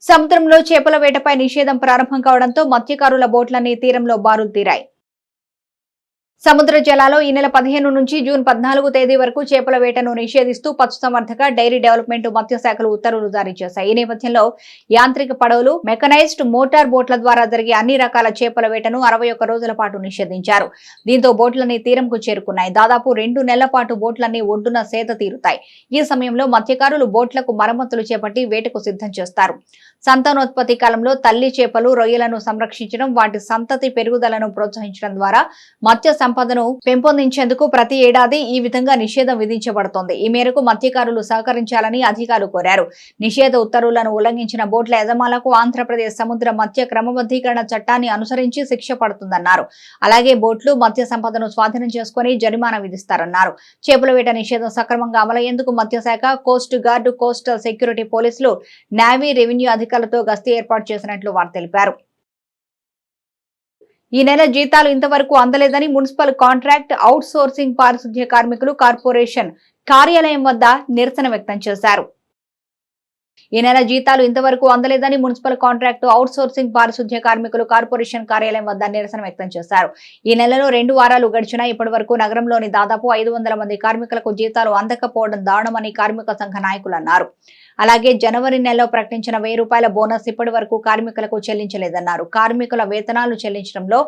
సముద్రంలో చేపల వేటపై నిషేధం ప్రారంభం కావడంతో మత్స్యకారుల బోట్లన్నీ తీరంలో బారులు తీరాయి. సముద్ర జలాల్లో ఈ నెల 15 నుంచి జూన్ 14 తేదీ వరకు చేపల వేటను నిషేధిస్తూ పశుసంవర్ధక, డైరీ డెవలప్మెంట్, మత్స్యశాఖలు ఉత్తర్వులు జారీ చేశాయి. ఈ నేపథ్యంలో యాంత్రిక పడవలు, మెకనైజ్డ్ మోటార్ బోట్ల ద్వారా జరిగే అన్ని రకాల చేపల వేటను 61 రోజుల పాటు నిషేధించారు. దీంతో బోట్లన్నీ తీరంకు చేరుకున్నాయి. దాదాపు 2 నెలల పాటు బోట్లన్నీ ఒడ్డున సేద తీరుతాయి. ఈ సమయంలో మత్స్యకారులు బోట్లకు మరమ్మతులు చేపట్టి వేటకు సిద్ధం చేస్తారు. సంతానోత్పత్తి కాలంలో తల్లి చేపలు, రొయ్యలను సంరక్షించడం, వాటి సంతతి పెరుగుదలను ప్రోత్సహించడం ద్వారా మత్స్య సంపదను పెంపొందించేందుకు ప్రతి ఏడాది ఈ విధంగా నిషేధం విధించబడుతోంది. ఈ మేరకు మత్స్యకారులు సహకరించాలని అధికారులు కోరారు. నిషేధ ఉత్తర్వులను ఉల్లంఘించిన బోట్ల యజమానులకు ఆంధ్రప్రదేశ్ సముద్ర మత్స్య క్రమబద్ధీకరణ చట్టాన్ని అనుసరించి శిక్ష పడుతుందన్నారు. అలాగే బోట్లు మత్స్య సంపదను స్వాధీనం చేసుకుని జరిమానా విధిస్తారన్నారు. చేపల వేట నిషేధం సక్రమంగా అమలయ్యేందుకు మత్స్యశాఖ, కోస్ట్ గార్డు, కోస్టల్ సెక్యూరిటీ పోలీసులు, నేవీ, రెవెన్యూ అధికారులతో గస్తీ ఏర్పాటు చేసినట్లు వారు తెలిపారు. ఈ నెల జీతాలు ఇంతవరకు అందలేదని మున్సిపల్ కాంట్రాక్ట్ అవుట్ సోర్సింగ్ పారిశుధ్య కార్మికులు కార్పొరేషన్ కార్యాలయం వద్ద నిరసన వ్యక్తం చేశారు. ఈ నెల జీతాలు ఇంతవరకు అందలేదని మున్సిపల్ కాంట్రాక్ట్ అవుట్ సోర్సింగ్ పారిశుధ్య కార్మికులు కార్పొరేషన్ కార్యాలయం వద్ద నిరసన వ్యక్తం చేశారు. ఈ నెలలో 2 వారాలు గడిచినా ఇప్పటి వరకు నగరంలోని దాదాపు 500 మంది కార్మికులకు జీతాలు అందకపోవడం దారుణమని కార్మిక సంఘ నాయకులు అన్నారు. అలాగే జనవరి నెలలో ప్రకటించిన 1000 రూపాయల బోనస్ ఇప్పటి వరకు కార్మికులకు చెల్లించలేదన్నారు. కార్మికుల వేతనాలు చెల్లించడంలో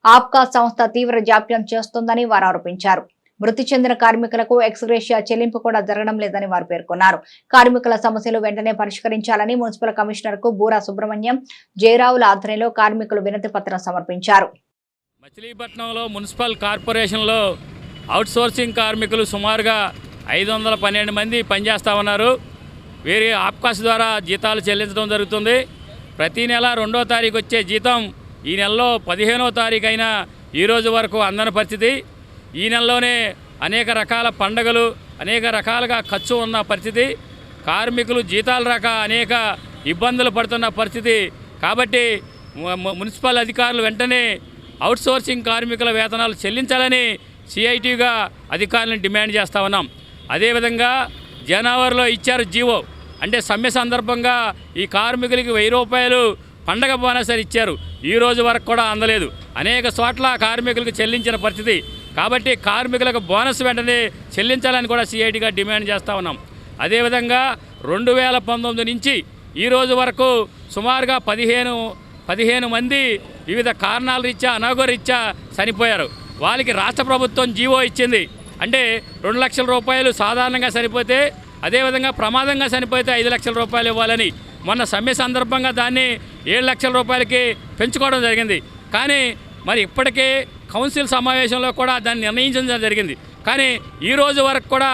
ఆప్కా సంస్థ తీవ్ర జాప్యం చేస్తోందని వారు ఆరోపించారు. మృతి చెందిన కార్మికులకు ఎక్స్గ్రేషియా చెల్లింపు కూడా జరగడం లేదని వారు పేర్కొన్నారు. కార్మికుల సమస్యలు వెంటనే పరిష్కరించాలని మున్సిపల్ కమిషనర్ కు బూరా సుబ్రహ్మణ్యం, జయరావుల ఆధ్వర్యంలో కార్మికులు వినతి పత్రం సమర్పించారు. మచిలీపట్నంలో మున్సిపల్ కార్పొరేషన్లో అవుట్ సోర్సింగ్ కార్మికులు సుమారుగా 512 మంది పనిచేస్తా ఉన్నారు. వీరి ఆప్కాస్ ద్వారా జీతాలు చెల్లించడం జరుగుతుంది. ప్రతి నెల 2వ తారీఖు వచ్చే జీతం ఈ నెలలో 15వ తారీఖు అయినా ఈరోజు వరకు అందని పరిస్థితి. ఈ నెలలోనే అనేక రకాల పండుగలు, అనేక రకాలుగా ఖర్చు ఉన్న పరిస్థితి. కార్మికులు జీతాలు రాక అనేక ఇబ్బందులు పడుతున్న పరిస్థితి. కాబట్టి మున్సిపల్ అధికారులు వెంటనే అవుట్ సోర్సింగ్ కార్మికుల వేతనాలు చెల్లించాలని సిఐటిగా అధికారులను డిమాండ్ చేస్తూ ఉన్నాం. అదేవిధంగా జనవరిలో ఇచ్చారు జీవో, అంటే సమ్మె సందర్భంగా ఈ కార్మికులకి 1000 రూపాయలు పండగ బోనస్ అని ఇచ్చారు. ఈ రోజు వరకు కూడా అందలేదు. అనేక చోట్ల కార్మికులకు చెల్లించిన పరిస్థితి. కాబట్టి కార్మికులకు బోనస్ వెంటనే చెల్లించాలని కూడా సిఐటిగా డిమాండ్ చేస్తూ ఉన్నాం. అదేవిధంగా 2019 నుంచి ఈ రోజు వరకు సుమారుగా 15 మంది వివిధ కారణాల రీత్యా, అనారోగ్యరీత్యా చనిపోయారు. వాళ్ళకి రాష్ట్ర ప్రభుత్వం జీవో ఇచ్చింది. అంటే 2 లక్షల రూపాయలు సాధారణంగా సరిపోతే, అదేవిధంగా ప్రమాదంగా చనిపోతే 5 లక్షల రూపాయలు ఇవ్వాలని మొన్న సమ్మె సందర్భంగా దాన్ని 7 లక్షల రూపాయలకి పెంచుకోవడం జరిగింది. కానీ మరి ఇప్పటికే కౌన్సిల్ సమావేశంలో కూడా దాన్ని నిర్ణయించడం జరిగింది. కానీ ఈ రోజు వరకు కూడా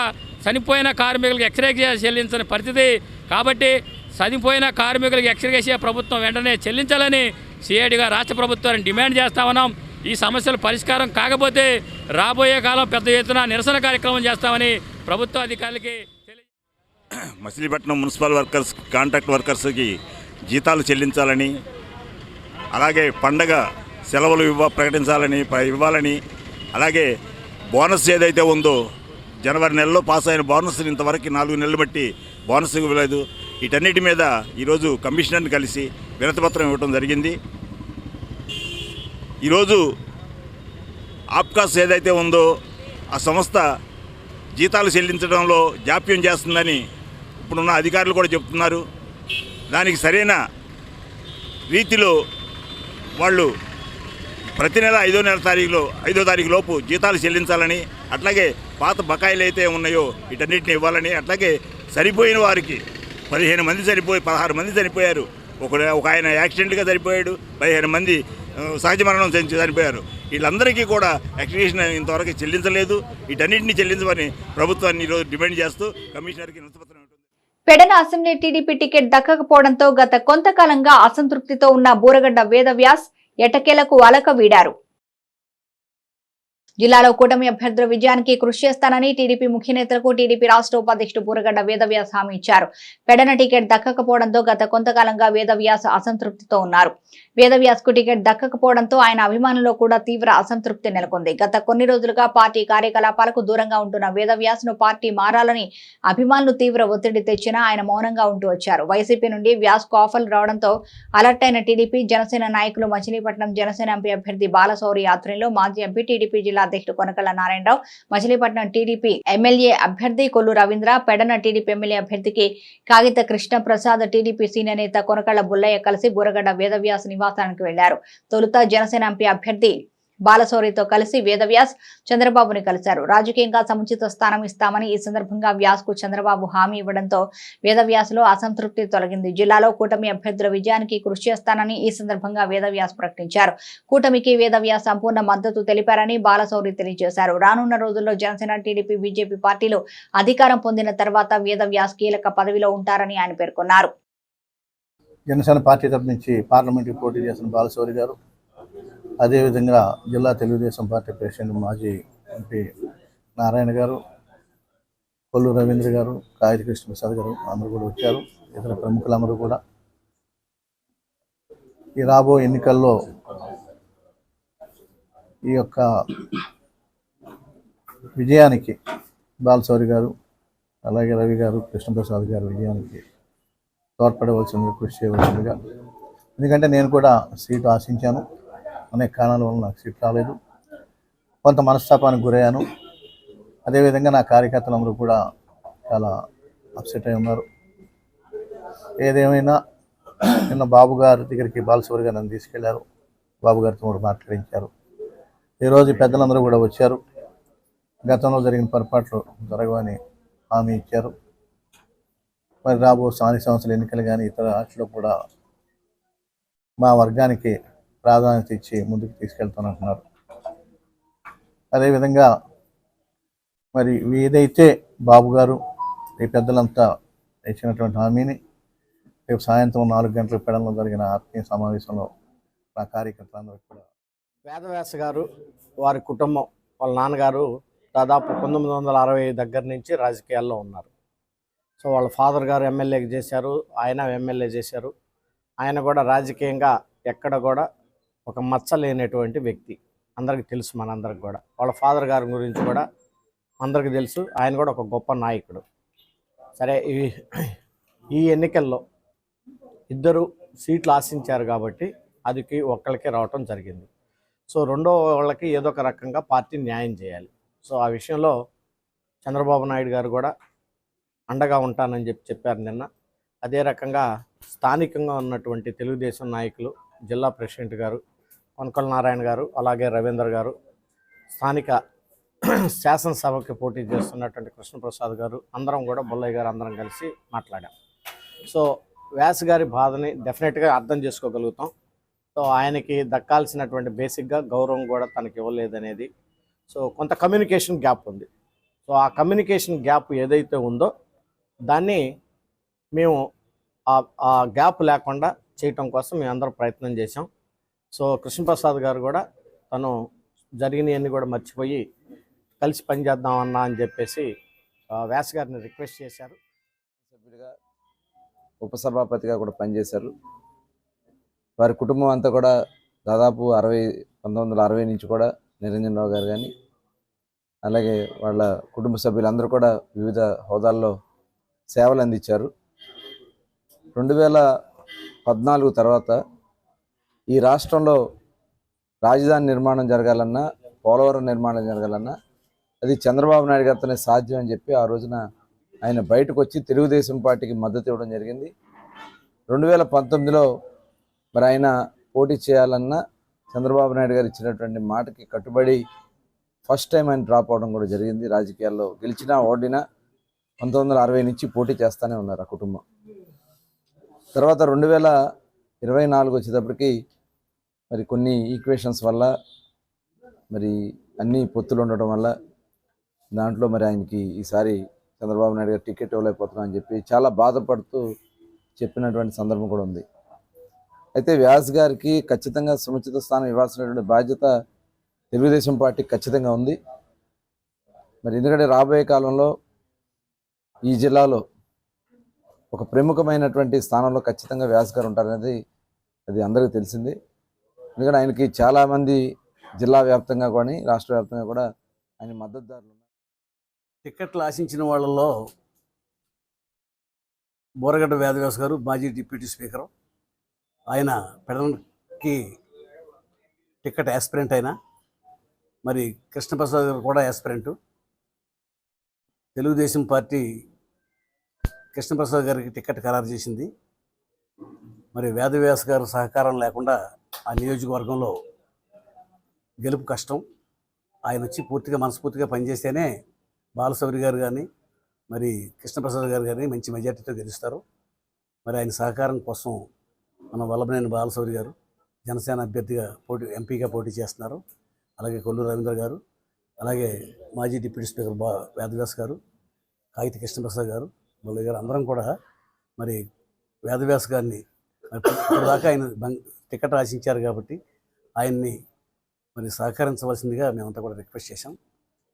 చనిపోయిన కార్మికులకు ఎక్స్గ్రేషియా చెల్లించని పరిస్థితి. కాబట్టి చనిపోయిన కార్మికులకు ఎక్స్గ్రేషియా ప్రభుత్వం వెంటనే చెల్లించాలని సిఐటిగా రాష్ట్ర ప్రభుత్వాన్ని డిమాండ్ చేస్తా ఉన్నాం. ఈ సమస్యలు పరిష్కారం కాకపోతే రాబోయే కాలం పెద్ద ఎత్తున నిరసన కార్యక్రమం చేస్తామని ప్రభుత్వ అధికారులకి మచిలీపట్నం మున్సిపల్ వర్కర్స్, కాంట్రాక్ట్ వర్కర్స్కి జీతాలు చెల్లించాలని, అలాగే పండగ సెలవులు ప్రకటించాలని ఇవ్వాలని, అలాగే బోనస్ ఏదైతే ఉందో జనవరి నెలలో పాస్ అయిన బోనస్ ఇంతవరకు 4 నెలలు బట్టి బోనస్ ఇవ్వలేదు. వీటన్నిటి మీద ఈరోజు కమిషనర్ని కలిసి వినతిపత్రం ఇవ్వడం జరిగింది. ఈరోజు ఆప్కాస్ ఏదైతే ఉందో ఆ సంస్థ జీతాలు చెల్లించడంలో జాప్యం చేస్తుందని ఇప్పుడున్న అధికారులు కూడా చెప్తున్నారు. దానికి సరైన రీతిలో వాళ్ళు ప్రతి నెల 5వ తారీఖు లోపు జీతాలు చెల్లించాలని, అట్లాగే పాత బకాయిలు అయితే ఉన్నాయో వీటన్నిటిని ఇవ్వాలని, అట్లాగే సరిపోయిన వారికి 16 మంది చనిపోయారు. ఒక ఆయన యాక్సిడెంట్గా చనిపోయాడు, 15 మంది సహజ మరణం చనిపోయారు. వీళ్ళందరికీ కూడా ఎక్స్గ్రేషన్ ఇంతవరకు చెల్లించలేదు. వీటన్నింటినీ చెల్లించమని ప్రభుత్వాన్ని ఈరోజు డిమాండ్ చేస్తూ కమిషనర్కి వినతిపత్రం ఉంటుంది. పెడన అసెంబ్లీ టీడీపీ టికెట్ దక్కకపోవడంతో గత కొంతకాలంగా అసంతృప్తితో ఉన్న బూరగడ్డ వేదవ్యాస్ ఎటకేలకు అలక వీడారు. జిల్లాలో కూటమి అభ్యర్థుల విజయానికి కృషి చేస్తానని టీడీపీ ముఖ్య నేతలకు టీడీపీ రాష్ట్ర ఉపాధ్యక్షుడు బూరగడ్డ వేదవ్యాస్ హామీ ఇచ్చారు. పెడన టికెట్ దక్కకపోవడంతో గత కొంతకాలంగా వేదవ్యాస్ అసంతృప్తితో ఉన్నారు. వేదవ్యాస్ కు టికెట్ దక్కకపోవడంతో ఆయన అభిమానుల్లో కూడా తీవ్ర అసంతృప్తి నెలకొంది. గత కొన్ని రోజులుగా పార్టీ కార్యకలాపాలకు దూరంగా ఉంటున్న వేదవ్యాస్ ను పార్టీ మారాలని అభిమానులు తీవ్ర ఒత్తిడి తెచ్చినా ఆయన మౌనంగా ఉంటూ వచ్చారు. వైసీపీ నుండి వ్యాస్ కు ఆఫర్లు రావడంతో అలర్ట్ అయిన టీడీపీ జనసేన నాయకులు మచిలీపట్నం జనసేన ఎంపీ అభ్యర్థి బాలశౌరి ఆధ్వర్యంలో మాజీ ఎంపీ టీడీపీ జిల్లా అధ్యక్షుడు కొనకళ్ళ నారాయణరావు, మచిలీపట్నం టీడీపీ ఎమ్మెల్యే అభ్యర్థి కొల్లు రవీంద్ర, పెడన టీడీపీ ఎమ్మెల్యే అభ్యర్థికి కాగిత కృష్ణ ప్రసాద్, టీడీపీ సీనియర్ నేత కొనకళ్ళ బుల్లయ్య కలిసి బూరగడ్డ వేదవ్యాస్ నివాసానికి వెళ్లారు. తొలుత జనసేన ఎంపీ అభ్యర్థి బాలశౌరితో కలిసి వేదవ్యాస్ చంద్రబాబుని కలిశారు. రాజకీయంగా సముచిత స్థానం ఇస్తామని ఈ సందర్భంగా వ్యాస్ కు చంద్రబాబు హామీ ఇవ్వడంతో వేదవ్యాస్ లో అసంతృప్తి తొలగింది. జిల్లాలో కూటమి అభ్యర్థుల విజయానికి కృషి చేస్తానని ఈ సందర్భంగా వేదవ్యాస్ ప్రకటించారు. కూటమికి వేదవ్యాస్ సంపూర్ణ మద్దతు తెలిపారని బాలశౌరి తెలియజేశారు. రానున్న రోజుల్లో జనసేన, టీడీపీ, బీజేపీ పార్టీలు అధికారం పొందిన తర్వాత వేదవ్యాస్ కీలక పదవిలో ఉంటారని ఆయన పేర్కొన్నారు. జనసేన పార్టీ తరపు నుంచి పార్లమెంట్కి పోటీ చేసిన బాలశౌరి గారు, అదేవిధంగా జిల్లా తెలుగుదేశం పార్టీ ప్రెసిడెంట్ మాజీ ఎంపీ నారాయణ గారు, కొల్లు రవీంద్ర గారు, కాగిత కృష్ణ ప్రసాద్ గారు అందరూ కూడా వచ్చారు. ఇతర ప్రముఖులందరూ కూడా ఈ రాబో ఎన్నికల్లో ఈ యొక్క విజయానికి బాలశౌరి గారు, అలాగే రవి గారు, కృష్ణప్రసాద్ గారు విజయానికి తోడ్పడవలసిందిగా, కృషి చేయవలసిందిగా. ఎందుకంటే నేను కూడా సీటు ఆశించాను, అనేక కారణాల వల్ల నాకు సీట్ రాలేదు, కొంత మనస్తాపానికి గురయ్యాను. అదేవిధంగా నా కార్యకర్తలందరూ కూడా చాలా అప్సెట్ అయి ఉన్నారు. ఏదేమైనా నిన్న బాబు గారి దగ్గరికి బాలశౌరి గారు నన్ను తీసుకెళ్లారు, బాబు గారితో కూడా మాట్లాడించారు. ఈరోజు పెద్దలందరూ కూడా వచ్చారు. గతంలో జరిగిన పొరపాట్లు జరగవని హామీ ఇచ్చారు. మరి రాబో స్థానిక సంస్థల ఎన్నికలు కానీ ఇతర వాటిలో కూడా మా వర్గానికి ప్రాధాన్యత ఇచ్చి ముందుకు తీసుకెళ్తానంటున్నారు. అదేవిధంగా మరి ఏదైతే బాబు గారు ఈ పెద్దలంతా ఇచ్చినటువంటి హామీని రేపు సాయంత్రం 4 గంటల పెడల్లో జరిగిన ఆత్మీయ సమావేశంలో నా కార్యకర్తలందరూ కూడా. వేదవ్యాస గారు, వారి కుటుంబం, వాళ్ళ నాన్నగారు దాదాపు 1960 దగ్గర నుంచి రాజకీయాల్లో ఉన్నారు. సో వాళ్ళ ఫాదర్ గారు ఎమ్మెల్యేకి చేశారు, ఆయన ఎమ్మెల్యే చేశారు. ఆయన కూడా రాజకీయంగా ఎక్కడ కూడా ఒక మచ్చ లేనటువంటి వ్యక్తి, అందరికీ తెలుసు. మనందరికి కూడా వాళ్ళ ఫాదర్ గారి గురించి కూడా అందరికీ తెలుసు. ఆయన కూడా ఒక గొప్ప నాయకుడు. సరే, ఈ ఎన్నికల్లో ఇద్దరు సీట్లు ఆశించారు కాబట్టి అది ఒక్కళ్ళకే రావటం జరిగింది. సో రెండో వాళ్ళకి ఏదో ఒక రకంగా పార్టీ న్యాయం చేయాలి. సో ఆ విషయంలో చంద్రబాబు నాయుడు గారు కూడా అండగా ఉంటానని చెప్పారు నిన్న. అదే రకంగా స్థానికంగా ఉన్నటువంటి తెలుగుదేశం నాయకులు, జిల్లా ప్రెసిడెంట్ గారు కొనకళ్ళ నారాయణ గారు, అలాగే రవీంద్ర గారు, స్థానిక శాసనసభకి పోటీ చేస్తున్నటువంటి కృష్ణప్రసాద్ గారు, అందరం కూడా బుల్లయ్య గారు అందరం కలిసి మాట్లాడాం. సో వ్యాస్ గారి బాధని డెఫినెట్గా అర్థం చేసుకోగలుగుతాం. సో ఆయనకి దక్కాల్సినటువంటి బేసిక్గా గౌరవం కూడా తనకి ఇవ్వలేదనేది. సో కొంత కమ్యూనికేషన్ గ్యాప్ ఉంది. సో ఆ కమ్యూనికేషన్ గ్యాప్ ఏదైతే ఉందో దాన్ని మేము ఆ గ్యాప్ లేకుండా చేయటం కోసం మేము అందరం ప్రయత్నం చేసాం. సో కృష్ణప్రసాద్ గారు కూడా తను జరిగినవన్నీ కూడా మర్చిపోయి కలిసి పనిచేద్దామన్నా అని చెప్పేసి వ్యాస్ గారిని రిక్వెస్ట్ చేశారు. సభ్యుడిగా, ఉపసభాపతిగా కూడా పనిచేశారు. వారి కుటుంబం అంతా కూడా దాదాపు 1960 నుంచి కూడా నిరంజన్ రావు గారు కానీ, అలాగే వాళ్ళ కుటుంబ సభ్యులందరూ కూడా వివిధ హోదాల్లో సేవలు అందించారు. 2014 తర్వాత ఈ రాష్ట్రంలో రాజధాని నిర్మాణం జరగాలన్నా, పోలవరం నిర్మాణం జరగాలన్నా అది చంద్రబాబు నాయుడు గారితోనే సాధ్యం అని చెప్పి ఆ రోజున ఆయన బయటకు వచ్చి తెలుగుదేశం పార్టీకి మద్దతు ఇవ్వడం జరిగింది. 2019లో మరి ఆయన పోటీ చేయాలన్నా చంద్రబాబు నాయుడు గారు ఇచ్చినటువంటి మాటకి కట్టుబడి ఫస్ట్ టైం ఆయన డ్రాప్ అవడం కూడా జరిగింది. రాజకీయాల్లో గెలిచినా ఓడినా 1960 నుంచి పోటీ చేస్తూనే ఉన్నారు ఆ కుటుంబం. తర్వాత 2024 వచ్చేటప్పటికి మరి కొన్ని ఈక్వేషన్స్ వల్ల, మరి అన్ని పొత్తులు ఉండటం వల్ల దాంట్లో మరి ఆయనకి ఈసారి చంద్రబాబు నాయుడు గారు టికెట్ ఇవ్వలేకపోతున్నాం అని చెప్పి చాలా బాధపడుతూ చెప్పినటువంటి సందర్భం కూడా ఉంది. అయితే వ్యాస్ గారికి ఖచ్చితంగా సముచిత స్థానం ఇవ్వాల్సినటువంటి బాధ్యత తెలుగుదేశం పార్టీ ఖచ్చితంగా ఉంది. మరి ఎందుకంటే రాబోయే కాలంలో ఈ జిల్లాలో ఒక ప్రముఖమైనటువంటి స్థానంలో ఖచ్చితంగా వ్యాస్ గారు ఉంటారనేది అది అందరికీ తెలిసింది. ఎందుకంటే ఆయనకి చాలామంది జిల్లా వ్యాప్తంగా కానీ రాష్ట్ర వ్యాప్తంగా కూడా ఆయన మద్దతుదారులు ఉన్నారు. టికెట్లు ఆశించిన వాళ్ళలో బోరగడ్డ వేదవ్యాస్ గారు మాజీ డిప్యూటీ స్పీకరు. ఆయన పెడన్కి టికెట్ యాస్పిరెంట్ అయినా, మరి కృష్ణప్రసాద్ గారు కూడా యాస్పిరెంటు. తెలుగుదేశం పార్టీ కృష్ణప్రసాద్ గారికి టికెట్ ఖరారు చేసింది. మరి వేదవ్యాస్ గారు సహకారం లేకుండా ఆ నియోజకవర్గంలో గెలుపు కష్టం. ఆయన వచ్చి పూర్తిగా మనస్ఫూర్తిగా పనిచేస్తేనే బాలశౌరి గారు కానీ మరి కృష్ణప్రసాద్ గారు కానీ మంచి మెజార్టీతో గెలుస్తారు. మరి ఆయన సహకారం కోసం మన వల్లభనేని బాలశౌరి గారు జనసేన అభ్యర్థిగా ఎంపీగా పోటీ చేస్తున్నారు. అలాగే కొల్లు రవీంద్ర గారు, అలాగే మాజీ డిప్యూటీ స్పీకర్ వేదవ్యాస్ గారు, కాగిత కృష్ణప్రసాద్ గారు, మురళి గారు అందరం కూడా మరి వేదవ్యాస్ గారిని ఇప్పటిదాకా ఆయన టికెట్ ఆశించారు కాబట్టి ఆయన్ని మరి సహకరించవలసిందిగా మేమంతా కూడా రిక్వెస్ట్ చేశాం.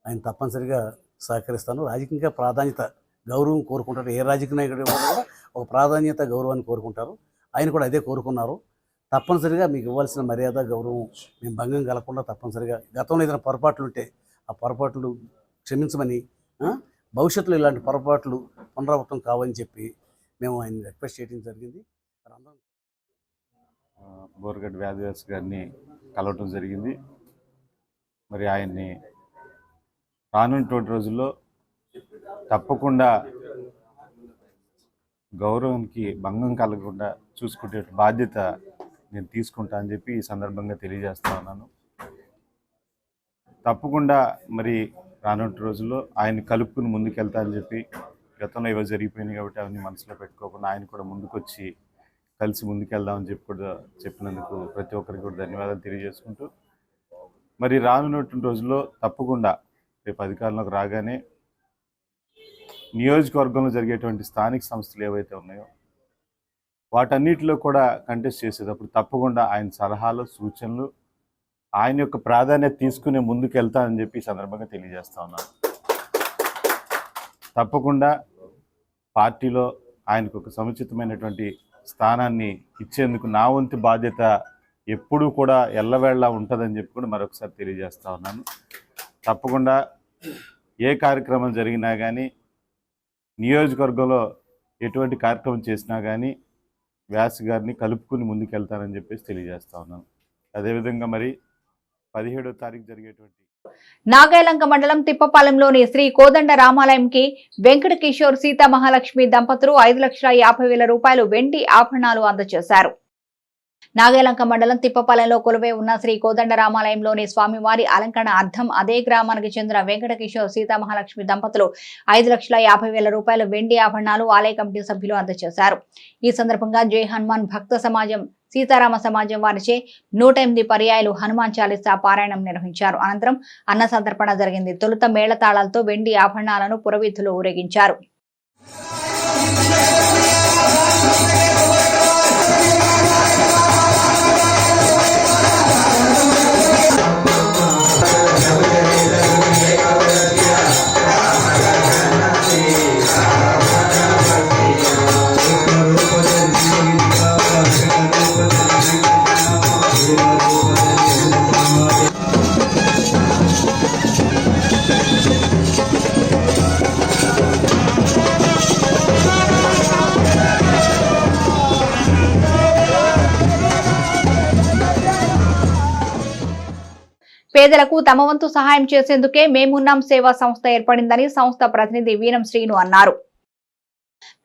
ఆయన తప్పనిసరిగా సహకరిస్తాను. రాజకీయంగా ప్రాధాన్యత గౌరవం కోరుకుంటారు. ఏ రాజకీయ నాయకుడు కూడా ఒక ప్రాధాన్యత గౌరవాన్ని కోరుకుంటారు. ఆయన కూడా అదే కోరుకున్నారు. తప్పనిసరిగా మీకు ఇవ్వాల్సిన మర్యాద గౌరవం మేము భంగం కలగకుండా తప్పనిసరిగా గతంలో ఏదైనా పొరపాట్లు ఉంటే ఆ పొరపాట్లు క్షమించమని, భవిష్యత్తులో ఇలాంటి పొరపాట్లు పునరావృతం కావని చెప్పి మేము ఆయన రిక్వెస్ట్ చేయడం జరిగింది. బోరగడ్డ వేదవ్యాస్ గారిని కలవటం జరిగింది. మరి ఆయన్ని రానున్నటువంటి రోజుల్లో తప్పకుండా గౌరవానికి భంగం కలగకుండా చూసుకునే బాధ్యత నేను తీసుకుంటా అని చెప్పి ఈ సందర్భంగా తెలియజేస్తా ఉన్నాను. తప్పకుండా మరి రానున్న రోజుల్లో ఆయన్ని కలుపుకుని ముందుకెళ్తా అని చెప్పి గతంలో ఇవన్నీ జరిగిపోయినాయి కాబట్టి అవన్నీ మనసులో పెట్టుకోకుండా ఆయన కూడా ముందుకొచ్చి కలిసి ముందుకెళ్దామని చెప్పి కూడా చెప్పినందుకు ప్రతి ఒక్కరికి కూడా ధన్యవాదాలు తెలియజేసుకుంటూ, మరి రానున్నటువంటి రోజుల్లో తప్పకుండా రేపు అధికారంలోకి రాగానే నియోజకవర్గంలో జరిగేటువంటి స్థానిక సంస్థలు ఏవైతే ఉన్నాయో వాటన్నిటిలో కూడా కంటెస్ట్ చేసేటప్పుడు తప్పకుండా ఆయన సలహాలు, సూచనలు, ఆయన యొక్క ప్రాధాన్యత తీసుకునే ముందుకు వెళ్తానని చెప్పి ఈ సందర్భంగా తెలియజేస్తా ఉన్నాను. తప్పకుండా పార్టీలో ఆయనకు ఒక సముచితమైనటువంటి స్థానాన్ని ఇచ్చేందుకు నా వంతు బాధ్యత ఎప్పుడూ కూడా ఎల్లవేళలా ఉంటుందని చెప్పి కూడా మరొకసారి తెలియజేస్తా ఉన్నాను. తప్పకుండా ఏ కార్యక్రమం జరిగినా కానీ, నియోజకవర్గంలో ఎటువంటి కార్యక్రమం చేసినా కానీ వ్యాస్ గారిని కలుపుకుని ముందుకెళ్తానని చెప్పేసి తెలియజేస్తా ఉన్నాను. అదేవిధంగా మరి 17వ తారీఖు జరిగేటువంటి నాగాయలంక మండలం తిప్పపాలెంలోని శ్రీ కోదండ రామాలయంకి వెంకట కిషోర్ సీతా మహాలక్ష్మి దంపతులు 5,50,000 రూపాయలు వెండి ఆభరణాలు అందజేశారు. నాగాయలంక మండలం తిప్పపాలెంలో కొలువై ఉన్న శ్రీ కోదండ రామాలయంలోని స్వామివారి అలంకరణ అర్థం అదే గ్రామానికి చెందిన వెంకట కిషోర్ సీతా మహాలక్ష్మి దంపతులు 5,50,000 రూపాయలు వెండి ఆభరణాలు ఆలయ కమిటీ సభ్యులు అందజేశారు. ఈ సందర్భంగా జై హనుమాన్ భక్త సమాజం, సీతారామ సమాజం వారిచే 108 పర్యాయాలు హనుమాన్ చాలీసా పారాయణం నిర్వహించారు. అనంతరం అన్న సంతర్పణ జరిగింది. తొలుత మేళతాళాలతో వెండి ఆభరణాలను పురవీధులు ఊరేగించారు. పేదలకు తమ వంతు సహాయం చేసేందుకే మేమున్నాం సేవా సంస్థ ఏర్పడిందని సంస్థ ప్రతినిధి వీరం శ్రీను అన్నారు.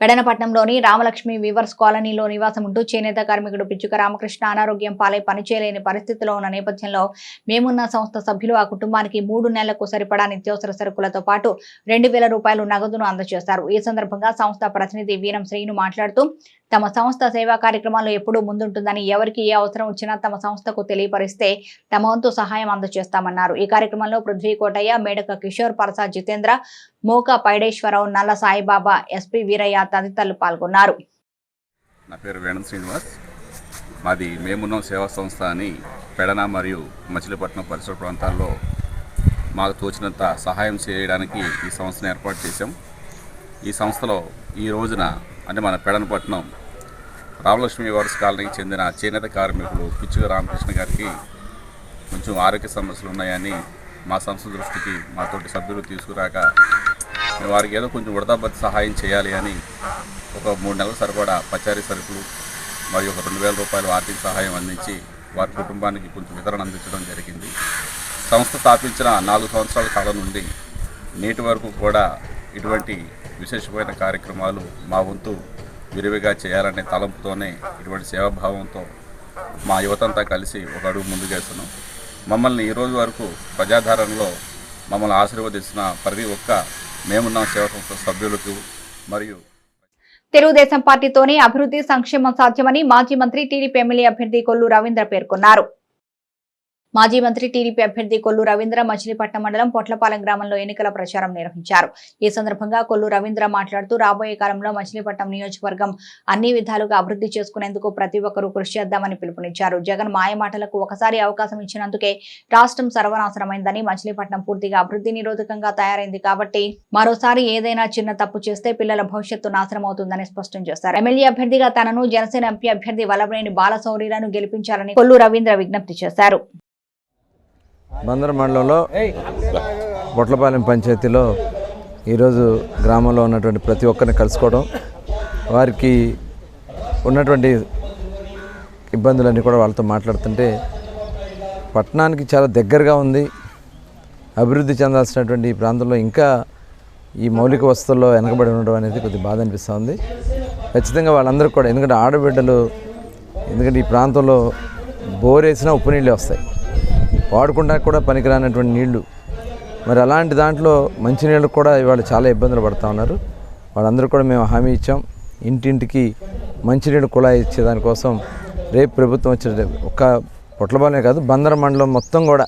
పెడనపట్నంలోని రామలక్ష్మి వీవర్స్ కాలనీలో నివాసం ఉంటూ చేనేత కార్మికుడు పిచ్చుక రామకృష్ణ అనారోగ్యం పాలై పనిచేయలేని పరిస్థితిలో ఉన్న నేపథ్యంలో మేమున్న సంస్థ సభ్యులు ఆ కుటుంబానికి 3 నెలలకు సరిపడా నిత్యావసర సరుకులతో పాటు 2,000 రూపాయలు నగదును అందజేశారు. ఈ సందర్భంగా సంస్థ ప్రతినిధి వీరం శ్రీను మాట్లాడుతూ తమ సంస్థ సేవా కార్యక్రమాల్లో ఎప్పుడూ ముందుంటుందని, ఎవరికి ఏ అవసరం వచ్చినా తమ సంస్థకు తెలియపరిస్తే తమ వంతు సహాయం అందజేస్తామన్నారు. ఈ కార్యక్రమంలో పృథ్వీ కోటయ్య, మేడక కిషోర్, పరసా జితేంద్ర, మోకా పైడేశ్వరరావు, నల్ల సాయిబాబా, ఎస్పీ వీరయ్య తదితరులు పాల్గొన్నారు. నా పేరు వేణం శ్రీనివాస్. మాది మేమున్నాం సేవా సంస్థ అని పెడన మరియు మచిలీపట్నం పరిసర ప్రాంతాల్లో మాకు తోచినంత సహాయం చేయడానికి ఈ సంస్థను ఏర్పాటు చేశాం. ఈ సంస్థలో ఈ రోజున అంటే మన పెడనపట్నం రామలక్ష్మి వార్స్ కాలనీకి చెందిన చేనేత కార్మికులు పిచ్చుక రామకృష్ణ గారికి కొంచెం ఆరోగ్య సమస్యలు ఉన్నాయని మా సంస్థ దృష్టికి మాతోటి సభ్యులు తీసుకురాక వారికి ఏదో కొంచెం ఉడతాబత్తి సహాయం చేయాలి అని ఒక 3 నెలల సరిపడా పచారీ సరుకులు మరియు ఒక 2,000 రూపాయలు ఆర్థిక సహాయం అందించి వారి కుటుంబానికి కొంచెం వితరణ అందించడం జరిగింది. సంస్థ స్థాపించిన 4 సంవత్సరాల కాలం నుండి నేటి వరకు కూడా ఇటువంటి విశేషమైన కార్యక్రమాలు మా వంతు విరివిగా చేయాలనే తలంపుతోనే ఇటువంటి సేవాభావంతో మా యువతంతా కలిసి ఒక అడుగు ముందుకేస్తున్నాం. మమ్మల్ని ఈరోజు వరకు ప్రజాధారణలో మమ్మల్ని ఆశీర్వదిస్తున్న ప్రతి ఒక్క మేమున్న సేవా సంస్థ సభ్యులకు మరియు తెలుగుదేశం పార్టీతోనే అభివృద్ధి సంక్షేమం సాధ్యమని మాజీ మంత్రి టీడీపీ ఎమ్మెల్యే అభ్యర్థి కొల్లు రవీంద్ర పేర్కొన్నారు. మాజీ మంత్రి టీడీపీ అభ్యర్థి కొల్లు రవీంద్ర మచిలీపట్నం మండలం పొట్లపాలెం గ్రామంలో ఎన్నికల ప్రచారం నిర్వహించారు. ఈ సందర్భంగా కొల్లు రవీంద్ర మాట్లాడుతూ రాబోయే కాలంలో మచిలీపట్నం నియోజకవర్గం అన్ని విధాలుగా అభివృద్ధి చేసుకునేందుకు ప్రతి ఒక్కరూ కృషి చేద్దామని పిలుపునిచ్చారు. జగన్ మాయమాటలకు ఒకసారి అవకాశం ఇచ్చినందుకే రాష్ట్రం సర్వనాశనమైందని, మచిలీపట్నం పూర్తిగా అభివృద్ధి నిరోధకంగా తయారైంది కాబట్టి మరోసారి ఏదైనా చిన్న తప్పు చేస్తే పిల్లల భవిష్యత్తు నాశనం అవుతుందని స్పష్టం చేశారు. ఎమ్మెల్యే అభ్యర్థిగా తనను జనసేన ఎంపీ అభ్యర్థి వల్లభనేని బాలశౌర్యలను గెలిపించాలని కొల్లు రవీంద్ర విజ్ఞప్తి చేశారు. బందర్ మండలంలో పొట్లపాలెం పంచాయతీలో ఈరోజు గ్రామంలో ఉన్నటువంటి ప్రతి ఒక్కరిని కలుసుకోవడం, వారికి ఉన్నటువంటి ఇబ్బందులన్నీ కూడా వాళ్ళతో మాట్లాడుతుంటే పట్టణానికి చాలా దగ్గరగా ఉంది, అభివృద్ధి చెందాల్సినటువంటి ఈ ప్రాంతంలో ఇంకా ఈ మౌలిక వసతుల్లో వెనకబడి ఉండడం అనేది కొద్దిగా బాధ అనిపిస్తూ ఉంది. ఖచ్చితంగా వాళ్ళందరూ కూడా, ఎందుకంటే ఆడబిడ్డలు, ఎందుకంటే ఈ ప్రాంతంలో బోరేసినా ఉప్పు నీళ్ళే వస్తాయి, వాడుకుంటా కూడా పనికిరానటువంటి నీళ్లు. మరి అలాంటి దాంట్లో మంచినీళ్ళు కూడా ఇవాళ చాలా ఇబ్బందులు పడుతూ ఉన్నారు. వాళ్ళందరూ కూడా మేము హామీ ఇచ్చాం, ఇంటింటికి మంచినీళ్ళు కుళాయి ఇచ్చేదానికోసం రేపు ప్రభుత్వం వచ్చే ఒక్క పొట్లపాలెమే కాదు బందర్ మండలం మొత్తం కూడా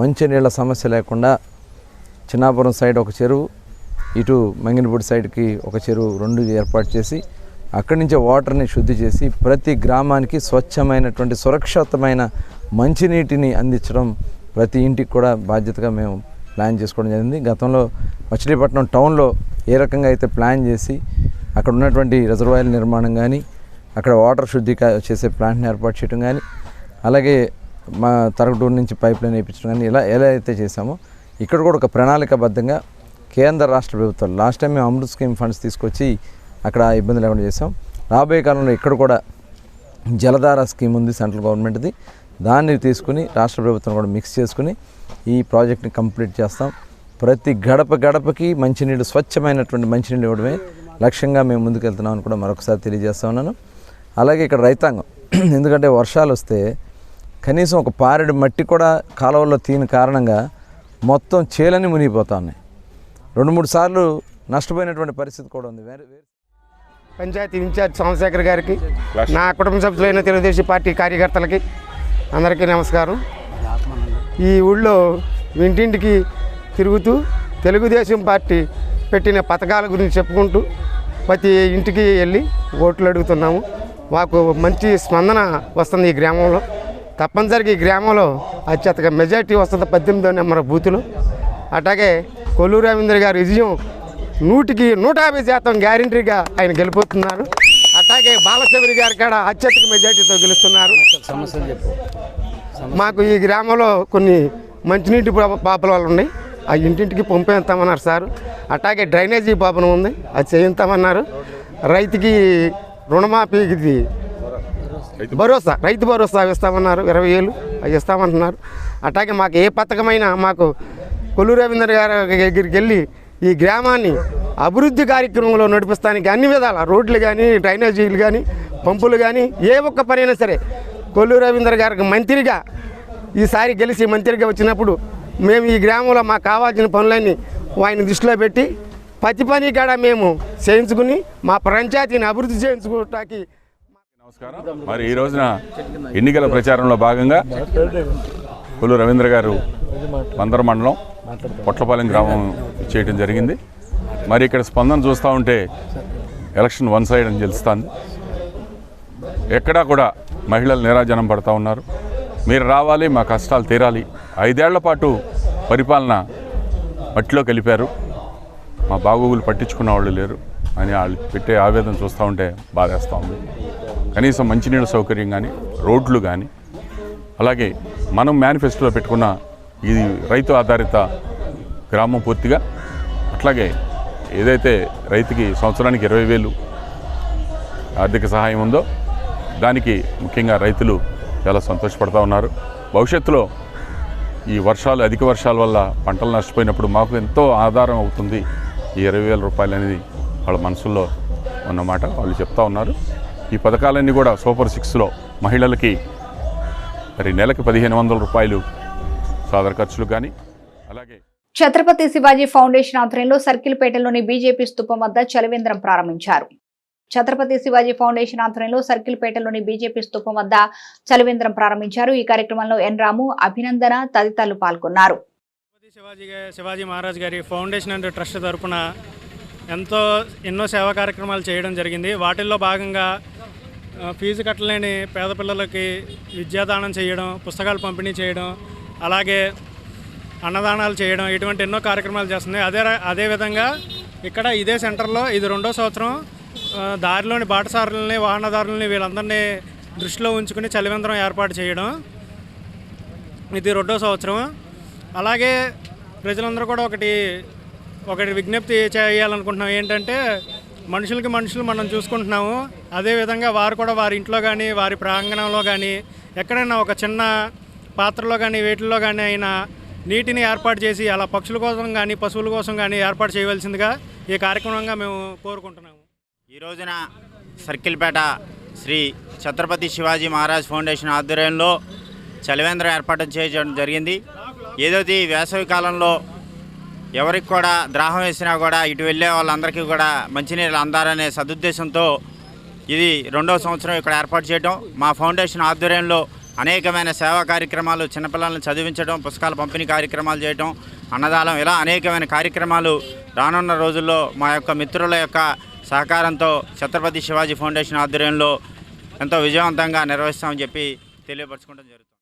మంచినీళ్ళ సమస్య లేకుండా చిన్నాపురం సైడ్ ఒక చెరువు, ఇటు మంగినపూడి సైడ్కి ఒక చెరువు 2 ఏర్పాటు చేసి అక్కడి నుంచే వాటర్ని శుద్ధి చేసి ప్రతి గ్రామానికి స్వచ్ఛమైనటువంటి సురక్షితమైన మంచినీటిని అందించడం ప్రతి ఇంటికి కూడా బాధ్యతగా మేము ప్లాన్ చేసుకోవడం జరిగింది. గతంలో మచిలీపట్నం టౌన్లో ఏ రకంగా అయితే ప్లాన్ చేసి అక్కడ ఉన్నటువంటి రిజర్వాయర్ల నిర్మాణం కానీ, అక్కడ వాటర్ శుద్ధి చేసే ప్లాంట్ని ఏర్పాటు చేయడం కానీ, అలాగే మా తరగటూరు నుంచి పైప్ లైన్ వేయించడం కానీ ఎలా అయితే చేశామో ఇక్కడ కూడా ఒక ప్రణాళికాబద్ధంగా కేంద్ర రాష్ట్ర ప్రభుత్వాలు లాస్ట్ టైం మేము అమృత్ స్కీమ్ ఫండ్స్ తీసుకొచ్చి అక్కడ ఇబ్బంది లేకుండా చేసాం. రాబోయే కాలంలో ఇక్కడ కూడా జలధార స్కీమ్ ఉంది సెంట్రల్ గవర్నమెంట్ది, దాన్ని తీసుకుని రాష్ట్ర ప్రభుత్వం కూడా మిక్స్ చేసుకుని ఈ ప్రాజెక్ట్ని కంప్లీట్ చేస్తాం. ప్రతి గడపకి మంచినీళ్ళు, స్వచ్ఛమైనటువంటి మంచినీళ్ళు ఇవ్వడమే లక్ష్యంగా మేము ముందుకెళ్తున్నాం అని కూడా మరొకసారి తెలియజేస్తా ఉన్నాను. అలాగే ఇక్కడ రైతాంగం, ఎందుకంటే వర్షాలు వస్తే కనీసం ఒక పారెడు మట్టి కూడా కాలువల్లో తీని కారణంగా మొత్తం చేలన్నీ మునిగిపోతూ ఉన్నాయి. 2-3 సార్లు నష్టపోయినటువంటి పరిస్థితి కూడా ఉంది. పంచాయతీ ఇన్ఛార్జ్ సోమశేఖర్ గారికి, నా కుటుంబ సభ్యులైన తెలుగుదేశం పార్టీ కార్యకర్తలకి అందరికీ నమస్కారం. ఈ ఊళ్ళో ఇంటింటికి తిరుగుతూ తెలుగుదేశం పార్టీ పెట్టిన పథకాల గురించి చెప్పుకుంటూ ప్రతి ఇంటికి వెళ్ళి ఓట్లు అడుగుతున్నాము. మాకు మంచి స్పందన వస్తుంది ఈ గ్రామంలో. తప్పనిసరిగా ఈ గ్రామంలో అత్యధిక మెజార్టీ వస్తుంది 18వ నెంబర్ బూతులు. అట్లాగే కొల్లు రవీంద్ర గారి విజయం 100% గ్యారంటీగా ఆయన గెలిపోతున్నారు. అట్లాగే బాలశౌరి గారి కాడ అత్యధిక మెజార్టీతో గెలుస్తున్నారు. మాకు ఈ గ్రామంలో కొన్ని మంచినీటి పాపలు ఉన్నాయి, ఆ ఇంటింటికి పంపేస్తామన్నారు సార్. అట్లాగే డ్రైనేజీ పాపన ఉంది, అది చేయిస్తామన్నారు. రైతుకి రుణమాఫీకి భరోసా, రైతు భరోసా ఇస్తామన్నారు, 20,000 అవి ఇస్తామంటున్నారు. అట్లాగే మాకు ఏ పథకమైనా మాకు కొల్లు రవీంద్ర గారి దగ్గరికి వెళ్ళి ఈ గ్రామాన్ని అభివృద్ధి కార్యక్రమంలో నడిపిస్తానికి అన్ని విధాల రోడ్లు కానీ, డ్రైనేజీలు కానీ, పంపులు కానీ, ఏ ఒక్క పనైనా సరే కొల్లు రవీంద్ర గారికి మంత్రిగా ఈసారి గెలిచి మంత్రిగా వచ్చినప్పుడు మేము ఈ గ్రామంలో మాకు కావాల్సిన పనులన్నీ ఆయన దృష్టిలో పెట్టి ప్రతి పని కూడా మేము చేయించుకుని మా పంచాయతీని అభివృద్ధి చేయించుకోవటానికి. నమస్కారం. మరి ఈ రోజున ఎన్నికల ప్రచారంలో భాగంగా కొల్లు రవీంద్ర గారు బందర్ మండలం పొట్లపాలెం గ్రామం చేయడం జరిగింది. మరి ఇక్కడ స్పందన చూస్తూ ఉంటే ఎలక్షన్ వన్ సైడ్ అని తెలుస్తుంది. ఎక్కడా కూడా మహిళలు నీరాజనం పడుతూ ఉన్నారు. మీరు రావాలి, మా కష్టాలు తీరాలి. 5 ఏళ్ల పాటు పరిపాలన మట్టిలో కలిపారు, మా బాగోగులు పట్టించుకున్న వాళ్ళు లేరు అని వాళ్ళు పెట్టే ఆవేదన చూస్తూ ఉంటే బాధేస్తూ ఉంది. కనీసం మంచినీళ్ళ సౌకర్యం కానీ, రోడ్లు కానీ, అలాగే మనం మేనిఫెస్టోలో పెట్టుకున్న ఇది రైతు ఆధారిత గ్రామం పూర్తిగా, అట్లాగే ఏదైతే రైతుకి సంవత్సరానికి 20,000 ఆర్థిక సహాయం ఉందో దానికి ముఖ్యంగా రైతులు చాలా సంతోషపడుతూ ఉన్నారు. భవిష్యత్తులో ఈ అధిక వర్షాల వల్ల పంటలు నష్టపోయినప్పుడు మాకు ఎంతో ఆధారం అవుతుంది ఈ 20,000 రూపాయలు అనేది వాళ్ళ మనసుల్లో ఉన్నమాట వాళ్ళు చెప్తా ఉన్నారు. ఈ పథకాలన్నీ కూడా సూపర్ 6లో మహిళలకి మరి నెలకి 1,500 రూపాయలు సాదర ఖర్చులు కానీ, అలాగే ఛత్రపతి శివాజీ ఫౌండేషన్ ఆధ్వర్యంలో సర్కిల్పేటలోని బీజేపీ స్తూపం వద్ద చలివేంద్రం ప్రారంభించారు. ఛత్రపతి శివాజీ ఫౌండేషన్ ఆధ్వర్యంలో సర్కిల్పేటలోని బీజేపీ స్తూపం వద్ద చలివేంద్రం ప్రారంభించారు. ఈ కార్యక్రమంలో ఎన్ రాము, అభినందన తదితరులు పాల్గొన్నారు. శివాజీ మహారాజ్ గారి ఫౌండేషన్ అండ్ ట్రస్ట్ తరపున ఎన్నో సేవా కార్యక్రమాలు చేయడం జరిగింది. వాటిల్లో భాగంగా ఫీజు కట్టలేని పేద పిల్లలకి విద్యాదానం చేయడం, పుస్తకాలు పంపిణీ చేయడం, అలాగే అన్నదానాలు చేయడం, ఇటువంటి ఎన్నో కార్యక్రమాలు చేస్తుంది. అదేవిధంగా ఇక్కడ ఇదే సెంటర్లో ఇది 2వ సంవత్సరం దారిలోని బాటసారులని, వాహనదారులని వీళ్ళందరినీ దృష్టిలో ఉంచుకుని చలివేంద్రం ఏర్పాటు చేయడం ఇది 2వ సంవత్సరం. అలాగే ప్రజలందరూ కూడా ఒకటి విజ్ఞప్తి చేయాలనుకుంటున్నాం. ఏంటంటే మనుషులు మనం చూసుకుంటున్నాము, అదేవిధంగా వారు కూడా వారి ఇంట్లో కానీ, వారి ప్రాంగణంలో కానీ, ఎక్కడైనా ఒక చిన్న పాత్రలో కానీ, వేటిల్లో కానీ అయినా నీటిని ఏర్పాటు చేసి అలా పక్షుల కోసం కానీ, పశువుల కోసం కానీ ఏర్పాటు చేయవలసిందిగా ఈ కార్యక్రమంగా మేము కోరుకుంటున్నాము. ఈ రోజున సర్కిల్పేట శ్రీ ఛత్రపతి శివాజీ మహారాజ్ ఫౌండేషన్ ఆధ్వర్యంలో చలివేంద్రం ఏర్పాటు చేయడం జరిగింది. ఏదైతే ఈ వేసవి కాలంలో ఎవరికి కూడా దాహం వేసినా కూడా ఇటు వెళ్ళే వాళ్ళందరికీ కూడా మంచినీళ్ళు అందాలనే సదుద్దేశంతో ఇది 2వ సంవత్సరం ఇక్కడ ఏర్పాటు చేయడం. మా ఫౌండేషన్ ఆధ్వర్యంలో అనేకమైన సేవా కార్యక్రమాలు, చిన్నపిల్లలను చదివించడం, పుస్తకాల పంపిణీ కార్యక్రమాలు చేయడం, అన్నదానం, ఇలా అనేకమైన కార్యక్రమాలు రానున్న రోజుల్లో మా యొక్క మిత్రుల యొక్క సహకారంతో ఛత్రపతి శివాజీ ఫౌండేషన్ ఆధ్వర్యంలో ఎంతో విజయవంతంగా నిర్వహిస్తామని చెప్పి తెలియపరచుకోవడం జరుగుతుంది.